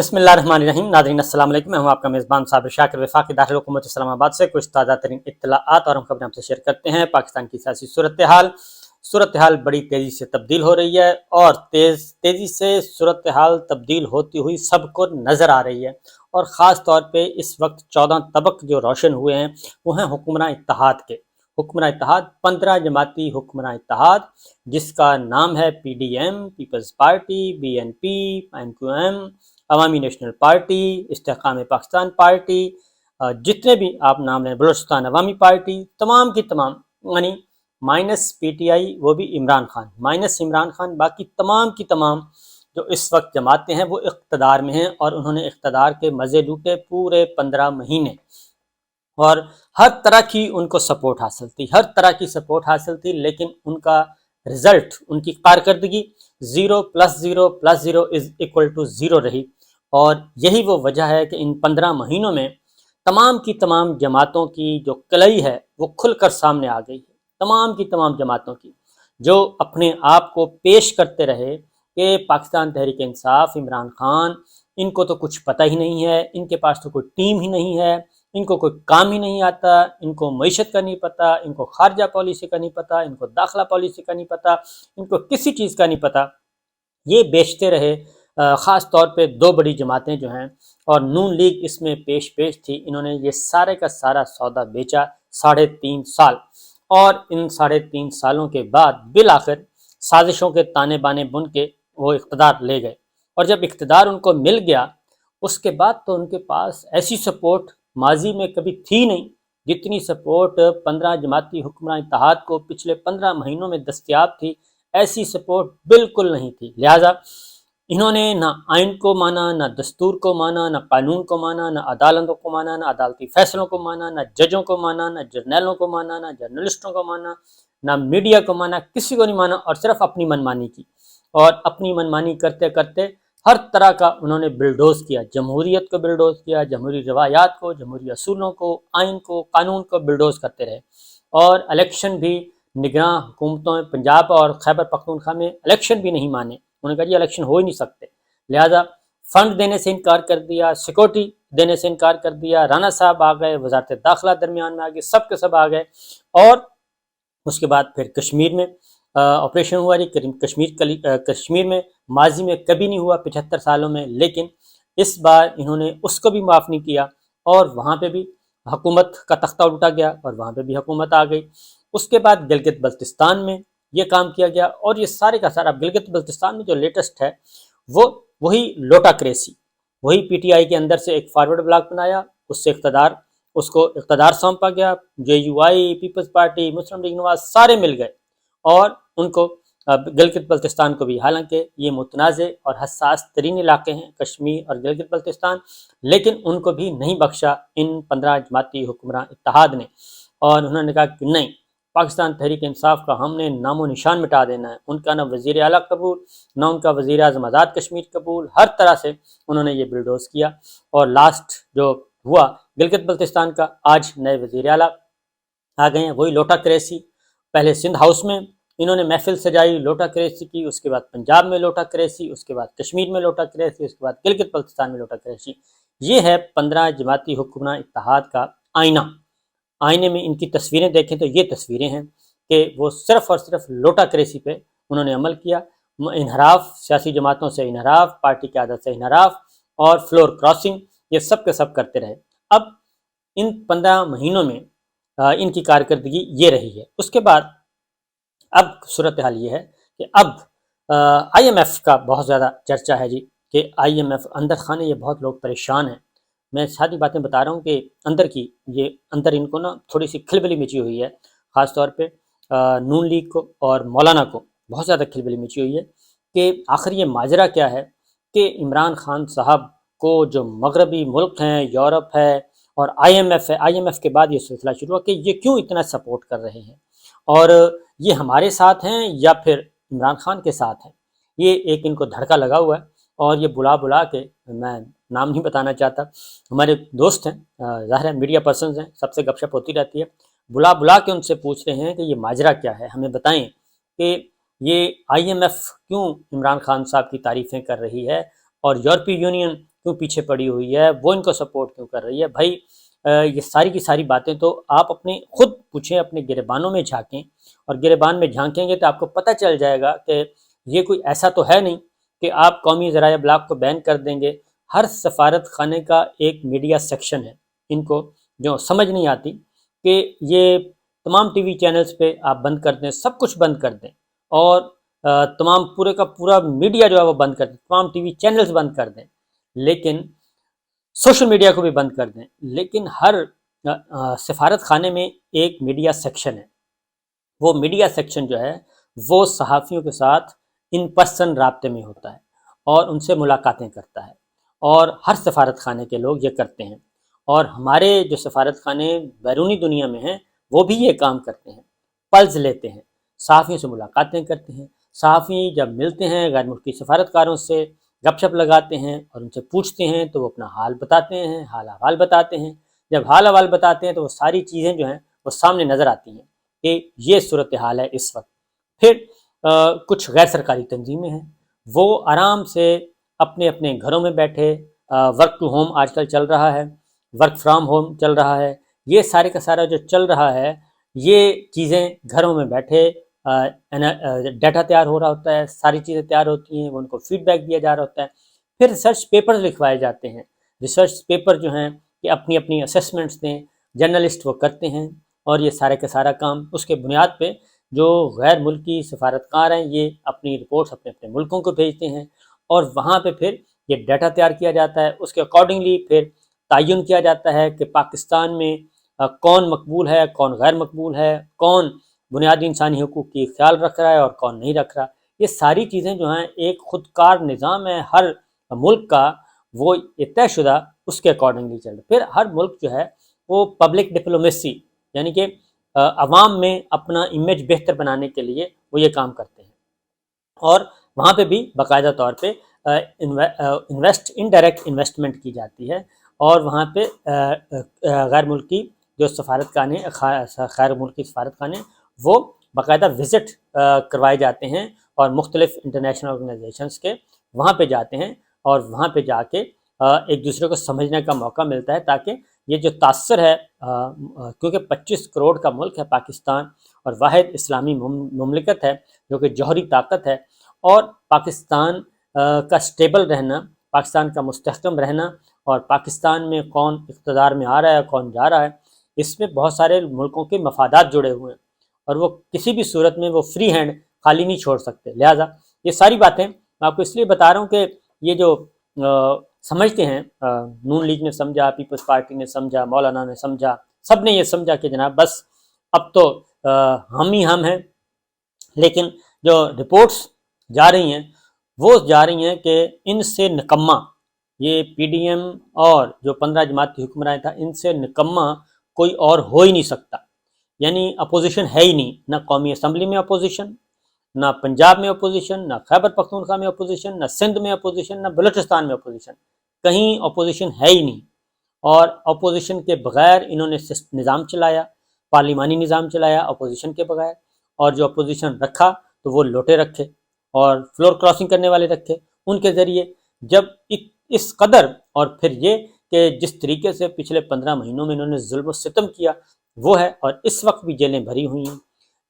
بسم اللہ الرحمن الرحیم. ناظرین السلام علیکم. میں ہوں آپ کا میزبان صابر شاکر وفاقی دارالحکومت اسلام آباد سے. کچھ تازہ ترین اطلاعات اور ہم خبریں آپ سے شیئر کرتے ہیں. پاکستان کی سیاسی صورتحال بڑی تیزی سے تبدیل ہو رہی ہے اور تیزی سے صورتحال تبدیل ہوتی ہوئی سب کو نظر آ رہی ہے. اور خاص طور پہ اس وقت 14 طبق جو روشن ہوئے ہیں وہ ہیں حکمراں اتحاد کے. حکمراں اتحاد 15 جماعتی حکمراں اتحاد جس کا نام ہے P D M, Peoples Party, B N P, M Q M, Awami National Party, Istehkam Pakistan party, جتنے بھی آپ نام لیں، بلوچستان عوامی پارٹی، تمام کی تمام، یعنی مائنس پی ٹی آئی وہ بھی عمران خان، مائنس عمران خان، باقی تمام کی تمام جو اس وقت جماعتیں ہیں وہ اقتدار میں ہیں اور انہوں نے اقتدار کے مزے لوٹے پورے 15 مہینے. اور ہر طرح کی ان کو سپورٹ حاصل تھی، ہر طرح کی سپورٹ حاصل تھی، لیکن ان کا رزلٹ، ان کی کارکردگی 0 + 0 + 0 = 0 رہی. اور یہی وہ وجہ ہے کہ ان 15 مہینوں میں تمام کی تمام جماعتوں کی جو کلئی ہے وہ کھل کر سامنے آ گئی ہے. تمام کی تمام جماعتوں کی جو اپنے آپ کو پیش کرتے رہے کہ پاکستان تحریک انصاف، عمران خان، ان کو تو کچھ پتہ ہی نہیں ہے، ان کے پاس تو کوئی ٹیم ہی نہیں ہے، ان کو کوئی کام ہی نہیں آتا، ان کو معیشت کا نہیں پتہ، ان کو خارجہ پالیسی کا نہیں پتہ، ان کو داخلہ پالیسی کا نہیں پتہ، ان کو کسی چیز کا نہیں پتہ، یہ بیچتے رہے. خاص طور پہ 2 بڑی جماعتیں جو ہیں اور نون لیگ اس میں پیش تھی، انہوں نے یہ سارے کا سارا سودا بیچا 3.5 سال. اور ان 3.5 سالوں کے بعد بالآخر سازشوں کے تانے بانے بن کے وہ اقتدار لے گئے. اور جب اقتدار ان کو مل گیا اس کے بعد تو ان کے پاس ایسی سپورٹ ماضی میں کبھی تھی نہیں جتنی سپورٹ 15 جماعتی حکمراں اتحاد کو پچھلے 15 مہینوں میں دستیاب تھی. ایسی سپورٹ بالکل نہیں تھی. لہٰذا انہوں نے نہ آئین کو مانا، نہ دستور کو مانا، نہ قانون کو مانا، نہ عدالتوں کو مانا، نہ عدالتی فیصلوں کو مانا، نہ ججوں کو مانا، نہ جرنیلوں کو مانا، نہ جرنلسٹوں کو مانا، نہ میڈیا کو مانا، کسی کو نہیں مانا، اور صرف اپنی منمانی کی. اور اپنی منمانی کرتے کرتے ہر طرح کا انہوں نے بلڈوز کیا. جمہوریت کو بلڈوز کیا، جمہوری روایات کو، جمہوری اصولوں کو، آئین کو، قانون کو بلڈوز کرتے رہے. اور الیکشن بھی نگراں حکومتوں پنجاب اور خیبر پختونخوا میں الیکشن بھی نہیں مانے. انہوں نے کہا یہ الیکشن ہو ہی نہیں سکتے. لہذا فنڈ دینے سے انکار کر دیا، سیکورٹی دینے سے انکار کر دیا. رانا صاحب آ گئے، وزارت داخلہ درمیان میں آ گئے، سب کے سب آ گئے. اور اس کے بعد پھر کشمیر میں آپریشن ہوا. کشمیر میں ماضی میں کبھی نہیں ہوا 75 سالوں میں، لیکن اس بار انہوں نے اس کو بھی معاف نہیں کیا اور وہاں پہ بھی حکومت کا تختہ الٹا گیا اور وہاں پہ بھی حکومت آ گئی. اس کے بعد گلگت بلتستان میں یہ کام کیا گیا. اور یہ سارے کا سارا گلگت بلتستان میں جو لیٹسٹ ہے وہی لوٹا کریسی، وہی پی ٹی آئی کے اندر سے ایک فارورڈ بلاک بنایا، اس کو اقتدار سونپا گیا. J U I, Peoples Party, Muslim League Nawaz سارے مل گئے اور ان کو گلگت بلتستان کو بھی، حالانکہ یہ متنازع اور حساس ترین علاقے ہیں کشمیر اور گلگت بلتستان، لیکن ان کو بھی نہیں بخشا ان 15 جماعتی حکمراں اتحاد نے. اور انہوں نے کہا کہ نہیں، پاکستان تحریک انصاف کا ہم نے نام و نشان مٹا دینا ہے. ان کا نہ وزیر اعلیٰ قبول، نہ ان کا وزیر اعظم آزاد کشمیر قبول. ہر طرح سے انہوں نے یہ بلڈوز کیا. اور لاسٹ جو ہوا گلگت بلتستان کا، آج نئے وزیر اعلیٰ آ گئے ہیں، وہی لوٹا کریسی. پہلے سندھ ہاؤس میں انہوں نے محفل سجائی، لوٹا کریسی کی، اس کے بعد پنجاب میں لوٹا کریسی، اس کے بعد کشمیر میں لوٹا کریسی، اس کے بعد گلگت بلتستان میں لوٹا کریسی. یہ ہے 15 جماعتی حکمراں اتحاد کا آئینہ. آئینے میں ان کی تصویریں دیکھیں تو یہ تصویریں ہیں کہ وہ صرف اور صرف لوٹا کریسی پہ انہوں نے عمل کیا. انحراف، سیاسی جماعتوں سے انحراف، پارٹی قیادت سے انحراف اور فلور کراسنگ، یہ سب کے سب کرتے رہے. اب ان 15 مہینوں میں ان کی کارکردگی یہ رہی ہے. اس کے بعد اب صورتحال یہ ہے کہ اب آئی ایم ایف کا بہت زیادہ چرچا ہے جی، کہ آئی ایم ایف اندر خانے یہ بہت لوگ پریشان ہیں. میں ساری باتیں بتا رہا ہوں کہ اندر ان کو نا تھوڑی سی کھلبلی مچی ہوئی ہے. خاص طور پہ نون لیگ کو اور مولانا کو بہت زیادہ کھلبلی مچی ہوئی ہے کہ آخر یہ ماجرا کیا ہے کہ عمران خان صاحب کو جو مغربی ملک ہیں، یورپ ہے اور آئی ایم ایف ہے، آئی ایم ایف کے بعد یہ سلسلہ شروع ہوا کہ یہ کیوں اتنا سپورٹ کر رہے ہیں اور یہ ہمارے ساتھ ہیں یا پھر عمران خان کے ساتھ ہیں. یہ ایک ان کو دھڑکا لگا ہوا ہے. اور یہ بلا کے، میں نام نہیں بتانا چاہتا، ہمارے دوست ہیں، ظاہر ہے میڈیا پرسنز ہیں، سب سے گپ شپ ہوتی رہتی ہے، بلا کے ان سے پوچھ رہے ہیں کہ یہ ماجرا کیا ہے، ہمیں بتائیں کہ یہ آئی ایم ایف کیوں عمران خان صاحب کی تعریفیں کر رہی ہے اور یورپی یونین کیوں پیچھے پڑی ہوئی ہے، وہ ان کو سپورٹ کیوں کر رہی ہے؟ بھائی یہ ساری کی ساری باتیں تو آپ اپنے خود پوچھیں، اپنے گریبانوں میں جھانکیں، اور گریبان میں جھانکیں گے تو آپ کو پتہ چل جائے گا کہ یہ کوئی ایسا تو ہے نہیں کہ آپ قومی ذرائع ابلاغ کو بین کر دیں گے۔ ہر سفارت خانے کا ایک میڈیا سیکشن ہے، ان کو جو سمجھ نہیں آتی کہ یہ تمام ٹی وی چینلز پہ آپ بند کر دیں، سب کچھ بند کر دیں، اور تمام پورے کا پورا میڈیا جو ہے وہ بند کر دیں، تمام ٹی وی چینلز بند کر دیں، لیکن سوشل میڈیا کو بھی بند کر دیں، لیکن ہر سفارت خانے میں ایک میڈیا سیکشن ہے۔ وہ میڈیا سیکشن جو ہے وہ صحافیوں کے ساتھ ان پرسن رابطے میں ہوتا ہے اور ان سے ملاقاتیں کرتا ہے، اور ہر سفارت خانے کے لوگ یہ کرتے ہیں، اور ہمارے جو سفارت خانے بیرونی دنیا میں ہیں وہ بھی یہ کام کرتے ہیں، پلز لیتے ہیں، صحافیوں سے ملاقاتیں کرتے ہیں۔ صحافی جب ملتے ہیں غیر ملکی سفارتکاروں سے، گپ شپ لگاتے ہیں اور ان سے پوچھتے ہیں تو وہ اپنا حال بتاتے ہیں، حال احوال بتاتے ہیں۔ جب حال احوال بتاتے ہیں تو وہ ساری چیزیں جو ہیں وہ سامنے نظر آتی ہیں کہ یہ صورتحال ہے اس وقت۔ پھر کچھ غیر سرکاری تنظیمیں ہیں، وہ آرام سے اپنے اپنے گھروں میں بیٹھے، ورک ٹو ہوم آج کل چل رہا ہے، ورک فرام ہوم چل رہا ہے، یہ سارے کا سارا جو چل رہا ہے، یہ چیزیں گھروں میں بیٹھے ڈیٹا تیار ہو رہا ہوتا ہے، ساری چیزیں تیار ہوتی ہیں، ان کو فیڈ بیک دیا جا رہا ہوتا ہے، پھر ریسرچ پیپر لکھوائے جاتے ہیں۔ ریسرچ پیپر جو ہیں کہ اپنی اپنی اسیسمنٹس دیں، جرنلسٹ وہ کرتے ہیں، اور یہ سارے کا سارا کام اس کے بنیاد پہ جو غیر ملکی سفارتکار ہیں یہ اپنی رپورٹس اپنے اپنے ملکوں کو بھیجتے ہیں، اور وہاں پہ پھر یہ ڈیٹا تیار کیا جاتا ہے، اس کے اکارڈنگلی پھر تعین کیا جاتا ہے کہ پاکستان میں کون مقبول ہے، کون غیر مقبول ہے، کون بنیادی انسانی حقوق کی خیال رکھ رہا ہے اور کون نہیں رکھ رہا۔ یہ ساری چیزیں جو ہیں ایک خودکار نظام ہے ہر ملک کا، وہ یہ طے شدہ اس کے اکارڈنگلی چل رہا ہے۔ پھر ہر ملک جو ہے وہ پبلک ڈپلومیسی، یعنی کہ عوام میں اپنا امیج بہتر بنانے کے لیے وہ یہ کام کرتے ہیں، اور وہاں پہ بھی باقاعدہ طور پہ انڈائریکٹ انویسٹمنٹ کی جاتی ہے، اور وہاں پہ غیر ملکی جو سفارت خانے غیر ملکی سفارت خانے وہ باقاعدہ وزٹ کروائے جاتے ہیں، اور مختلف انٹرنیشنل آرگنائزیشنز کے وہاں پہ جاتے ہیں، اور وہاں پہ جا کے ایک دوسرے کو سمجھنے کا موقع ملتا ہے، تاکہ یہ جو تاثر ہے، کیونکہ 25 کروڑ کا ملک ہے پاکستان، اور واحد اسلامی مملکت ہے جو کہ جوہری طاقت ہے، اور پاکستان کا سٹیبل رہنا، پاکستان کا مستحکم رہنا، اور پاکستان میں کون اقتدار میں آ رہا ہے کون جا رہا ہے، اس میں بہت سارے ملکوں کے مفادات جڑے ہوئے ہیں، اور وہ کسی بھی صورت میں وہ فری ہینڈ خالی نہیں چھوڑ سکتے۔ لہٰذا یہ ساری باتیں میں آپ کو اس لیے بتا رہا ہوں کہ یہ جو سمجھتے ہیں، نون لیگ نے سمجھا، پیپلز پارٹی نے سمجھا، مولانا نے سمجھا، سب نے یہ سمجھا کہ جناب بس اب تو ہم ہی ہم ہیں، لیکن جو رپورٹس جا رہی ہیں وہ جا رہی ہیں کہ ان سے نکما، یہ پی ڈی ایم اور جو 15 جماعتی حکمران تھا، ان سے نکما کوئی اور ہو ہی نہیں سکتا، یعنی اپوزیشن ہے ہی نہیں، نہ قومی اسمبلی میں اپوزیشن، نہ پنجاب میں اپوزیشن، نہ خیبر پختونخوا میں اپوزیشن، نہ سندھ میں اپوزیشن، نہ بلوچستان میں اپوزیشن، کہیں اپوزیشن ہے ہی نہیں، اور اپوزیشن کے بغیر انہوں نے نظام چلایا، پارلیمانی نظام چلایا اپوزیشن کے بغیر، اور جو اپوزیشن رکھا تو وہ لوٹے رکھے اور فلور کراسنگ کرنے والے رکھے، ان کے ذریعے جب اس قدر، اور پھر یہ کہ جس طریقے سے پچھلے 15 مہینوں میں انہوں نے ظلم و ستم کیا وہ ہے، اور اس وقت بھی جیلیں بھری ہوئی ہیں۔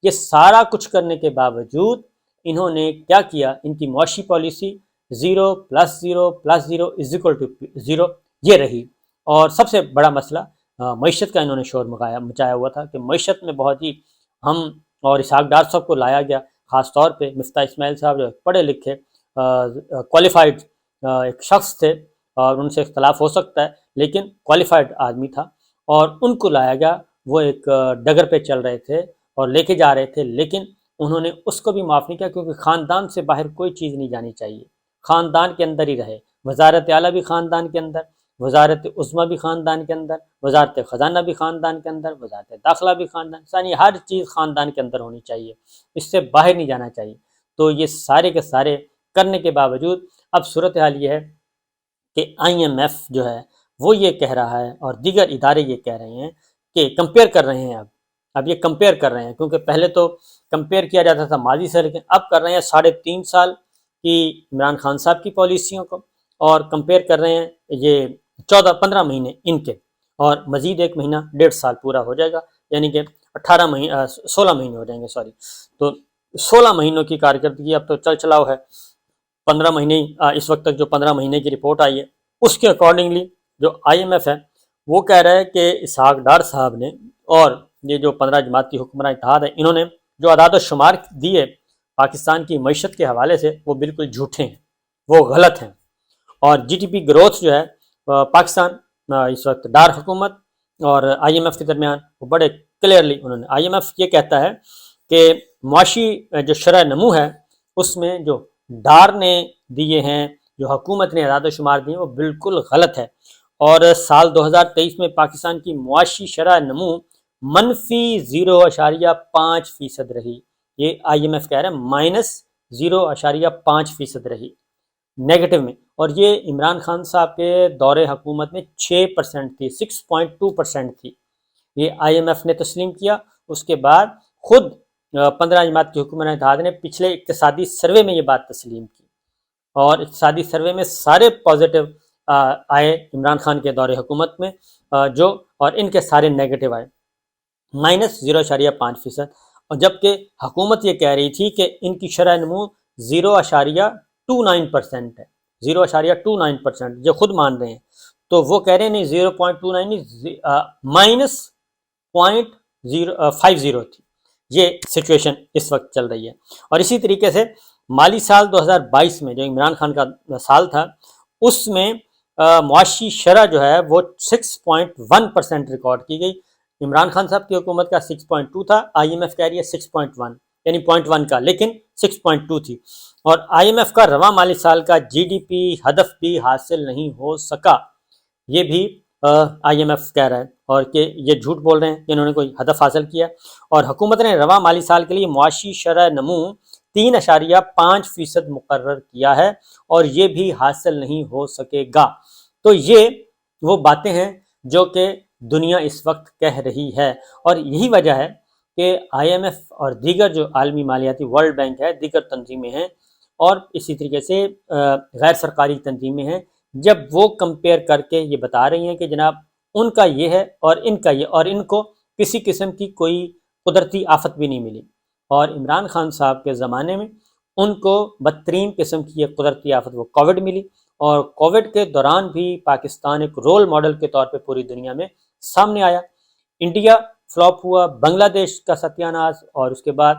یہ سارا کچھ کرنے کے باوجود انہوں نے کیا کیا؟ ان کی معاشی پالیسی 0 + 0 + 0 = 0 یہ رہی، اور سب سے بڑا مسئلہ معیشت کا انہوں نے شور مچایا ہوا تھا کہ معیشت میں بہت ہی ہم اور اسحاق ڈار صاحب کو لایا گیا، خاص طور پہ مفتاح اسماعیل صاحب جو پڑھے لکھے کوالیفائڈ ایک شخص تھے، اور ان سے اختلاف ہو سکتا ہے لیکن کوالیفائڈ آدمی تھا، اور ان کو لایا گیا، وہ ایک ڈگر پہ چل رہے تھے اور لے کے جا رہے تھے، لیکن انہوں نے اس کو بھی معاف نہیں کیا، کیونکہ خاندان سے باہر کوئی چیز نہیں جانی چاہیے، خاندان کے اندر ہی رہے، وزارت اعلیٰ بھی خاندان کے اندر، وزارت عظمیٰ بھی خاندان کے اندر، وزارت خزانہ بھی خاندان کے اندر، وزارت داخلہ بھی خاندان، یعنی ہر چیز خاندان کے اندر ہونی چاہیے، اس سے باہر نہیں جانا چاہیے۔ تو یہ سارے کے سارے کرنے کے باوجود اب صورتحال یہ ہے کہ IMF جو ہے وہ یہ کہہ رہا ہے، اور دیگر ادارے یہ کہہ رہے ہیں کہ کمپیئر کر رہے ہیں، اب یہ کمپیئر کر رہے ہیں، کیونکہ پہلے تو کمپیئر کیا جاتا تھا ماضی سے، لیکن اب کر رہے ہیں 3.5 سال کی عمران خان صاحب کی پالیسیوں کو اور کمپیئر کر رہے ہیں یہ 15 مہینے ان کے، اور مزید 1 مہینہ 1.5 سال پورا ہو جائے گا، یعنی کہ 16 مہینے ہو جائیں گے، سوری، تو 16 مہینوں کی کارکردگی اب تو چل چلاؤ ہے۔ 15 مہینے اس وقت تک جو 15 مہینے کی رپورٹ آئی ہے اس کے اکارڈنگلی جو آئی ایم ایف ہے وہ کہہ رہا ہے کہ اسحاق ڈار صاحب نے اور یہ جو 15 جماعتی حکمراں اتحاد ہے، انہوں نے جو اعداد و شمار دیے پاکستان کی معیشت کے حوالے سے وہ بالکل جھوٹے ہیں، وہ غلط ہیں، اور جی ٹی پی گروتھ جو ہے پاکستان اس وقت ڈار حکومت اور آئی ایم ایف کے درمیان وہ بڑے کلیئرلی انہوں نے، آئی ایم ایف یہ کہتا ہے کہ معاشی جو شرح نمو ہے اس میں جو ڈار نے دیے ہیں، جو حکومت نے اعداد و شمار دیے وہ بالکل غلط ہے، اور سال 2023 میں پاکستان کی معاشی شرح نمو -0.5% رہی، یہ آئی ایم ایف کہہ رہا ہے -0.5% رہی نیگیٹو میں، اور یہ عمران خان صاحب کے دور حکومت میں 6% تھی، 6.2% تھی، یہ آئی ایم ایف نے تسلیم کیا۔ اس کے بعد خود 15 جماعت کی حکمراں اتحاد نے پچھلے اقتصادی سروے میں یہ بات تسلیم کی، اور اقتصادی سروے میں سارے پازیٹیو آئے عمران خان کے دور حکومت میں، جو اور ان کے سارے نیگیٹو آئے -0.5%، اور جبکہ حکومت یہ کہہ رہی تھی کہ ان کی شرح نمو 0.29% ہے، 0.29% جو خود مان رہے ہیں، تو وہ کہہ رہے ہیں نہیں 0.29 نہیں -0.50 تھی، یہ سچویشن اس وقت چل رہی ہے۔ اور اسی طریقے سے مالی سال 2022 میں جو عمران خان کا سال تھا اس میں معاشی شرح جو ہے وہ 6.1% ریکارڈ کی گئی، عمران خان صاحب کی حکومت کا 6.2 تھا، آئی ایم ایف کہہ رہی ہے 6.1، یعنی 0.1 کا، لیکن 6.2 تھی، اور آئی ایم ایف کا رواں مالی سال کا جی ڈی پی ہدف بھی حاصل نہیں ہو سکا، یہ بھی آئی ایم ایف کہہ رہا ہے، اور کہ یہ جھوٹ بول رہے ہیں کہ انہوں نے کوئی ہدف حاصل کیا، اور حکومت نے رواں مالی سال کے لیے معاشی شرح نمو 3.5% مقرر کیا ہے، اور یہ بھی حاصل نہیں ہو سکے گا۔ تو یہ وہ باتیں ہیں جو کہ دنیا اس وقت کہہ رہی ہے، اور یہی وجہ ہے کہ آئی ایم ایف اور دیگر جو عالمی مالیاتی ورلڈ بینک ہے، دیگر تنظیمیں ہیں، اور اسی طریقے سے غیر سرکاری تنظیمیں ہیں، جب وہ کمپیئر کر کے یہ بتا رہی ہیں کہ جناب ان کا یہ ہے اور ان کا یہ، اور ان کو کسی قسم کی کوئی قدرتی آفت بھی نہیں ملی، اور عمران خان صاحب کے زمانے میں ان کو بدترین قسم کی یہ قدرتی آفت وہ کووڈ ملی، اور کووڈ کے دوران بھی پاکستان ایک رول ماڈل کے طور پہ پوری دنیا میں سامنے آیا، انڈیا فلاپ ہوا، بنگلہ دیش کا ستیہ ناش، اور اس کے بعد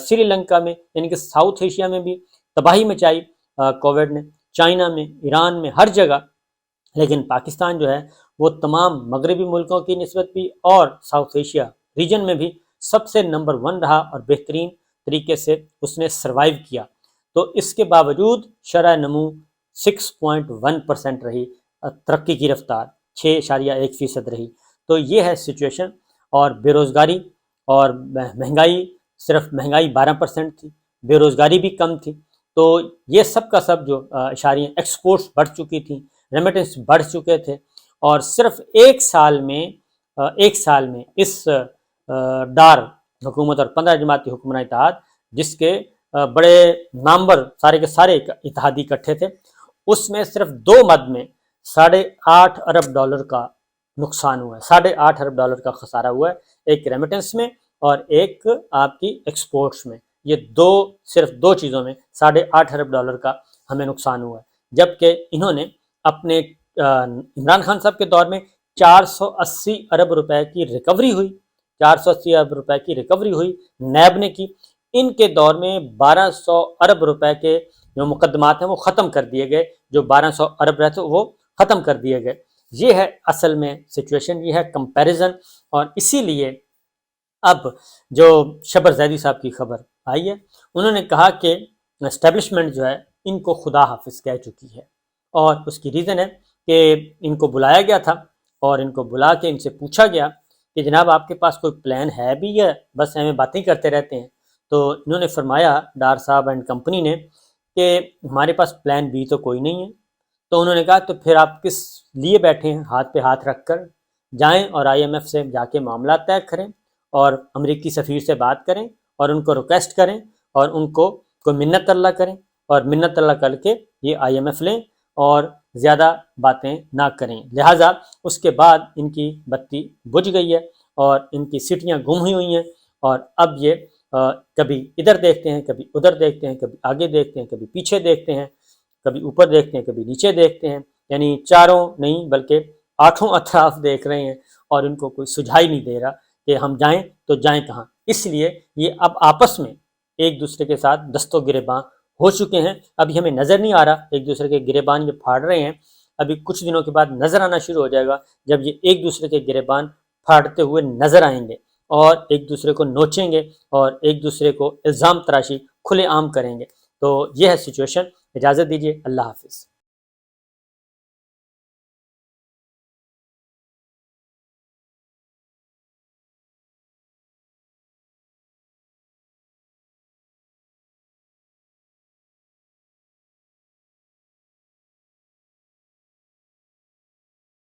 سری لنکا میں، یعنی کہ ساؤتھ ایشیا میں بھی تباہی مچائی کووڈ نے، چائنا میں، ایران میں، ہر جگہ، لیکن پاکستان جو ہے وہ تمام مغربی ملکوں کی نسبت بھی اور ساؤتھ ایشیا ریجن میں بھی سب سے نمبر 1 رہا، اور بہترین طریقے سے اس نے سروائیو کیا، تو اس کے باوجود شرح نمو 6.1% رہی، ترقی کی رفتار 6.1% رہی، تو یہ ہے سچویشن، اور بے روزگاری اور مہنگائی، صرف مہنگائی 12% تھی، بے روزگاری بھی کم تھی، تو یہ سب کا سب جو اشاریہ ایکسپورٹس بڑھ چکی تھیں، ریمیٹنس بڑھ چکے تھے، اور صرف ایک سال میں اس ڈار حکومت اور 15 جماعتی حکمراں اتحاد جس کے بڑے نامور سارے کے سارے اتحادی اکٹھے تھے، اس میں صرف 2 مد میں $8.5 ارب کا نقصان ہوا ہے، $8.5 ارب کا خسارہ ہوا ہے، ایک ریمیٹنس میں اور ایک آپ کی ایکسپورٹس میں، یہ صرف دو چیزوں میں $8.5 ارب کا ہمیں نقصان ہوا ہے، جبکہ انہوں نے اپنے عمران خان صاحب کے دور میں 480 ارب روپے کی ریکوری ہوئی، 480 ارب روپے کی ریکوری ہوئی نیب نے کی، ان کے دور میں 1200 ارب روپے کے جو مقدمات ہیں وہ ختم کر دیے گئے، جو 1200 ارب رہتے وہ ختم کر دیے گئے، یہ ہے اصل میں سچویشن، یہ ہے کمپیریزن، اور اسی لیے اب جو شبر زیدی صاحب کی خبر آئی ہے، انہوں نے کہا کہ اسٹیبلشمنٹ جو ہے ان کو خدا حافظ کہہ چکی ہے، اور اس کی ریزن ہے کہ ان کو بلایا گیا تھا، اور ان کو بلا کے ان سے پوچھا گیا کہ جناب آپ کے پاس کوئی پلان ہے بھی ہے، بس ہمیں باتیں کرتے رہتے ہیں، تو انہوں نے فرمایا ڈار صاحب اینڈ کمپنی نے کہ ہمارے پاس پلان بی تو کوئی نہیں ہے، تو انہوں نے کہا تو پھر آپ کس لیے بیٹھے ہیں، ہاتھ پہ ہاتھ رکھ کر جائیں اور آئی ایم ایف سے جا کے معاملات طے کریں، اور امریکی سفیر سے بات کریں، اور ان کو ریکویسٹ کریں، اور ان کو کوئی منت اللہ کریں، اور منت اللہ کر کے یہ آئی ایم ایف لیں، اور زیادہ باتیں نہ کریں۔ لہٰذا اس کے بعد ان کی بتی بجھ گئی ہے اور ان کی سیٹیاں گم ہوئی ہیں، اور اب یہ کبھی ادھر دیکھتے ہیں، کبھی ادھر دیکھتے ہیں، کبھی آگے دیکھتے ہیں، کبھی پیچھے دیکھتے ہیں، کبھی اوپر دیکھتے ہیں، کبھی نیچے دیکھتے ہیں، یعنی چاروں نہیں بلکہ 8 اطراف دیکھ رہے ہیں، اور ان کو کوئی سجھائی نہیں دے رہا کہ ہم جائیں تو جائیں کہاں۔ اس لیے یہ اب آپس میں ایک دوسرے کے ساتھ دست و گریباں ہو چکے ہیں۔ ابھی ہمیں نظر نہیں آ رہا ایک دوسرے کے گریبان یہ پھاڑ رہے ہیں، ابھی کچھ دنوں کے بعد نظر آنا شروع ہو جائے گا، جب یہ ایک دوسرے کے گریبان پھاڑتے ہوئے نظر آئیں گے اور ایک دوسرے کو نوچیں گے اور ایک دوسرے کو الزام تراشی کھلے عام کریں گے۔ تو یہ ہے سچویشن۔ اجازت دیجیے، اللہ حافظ۔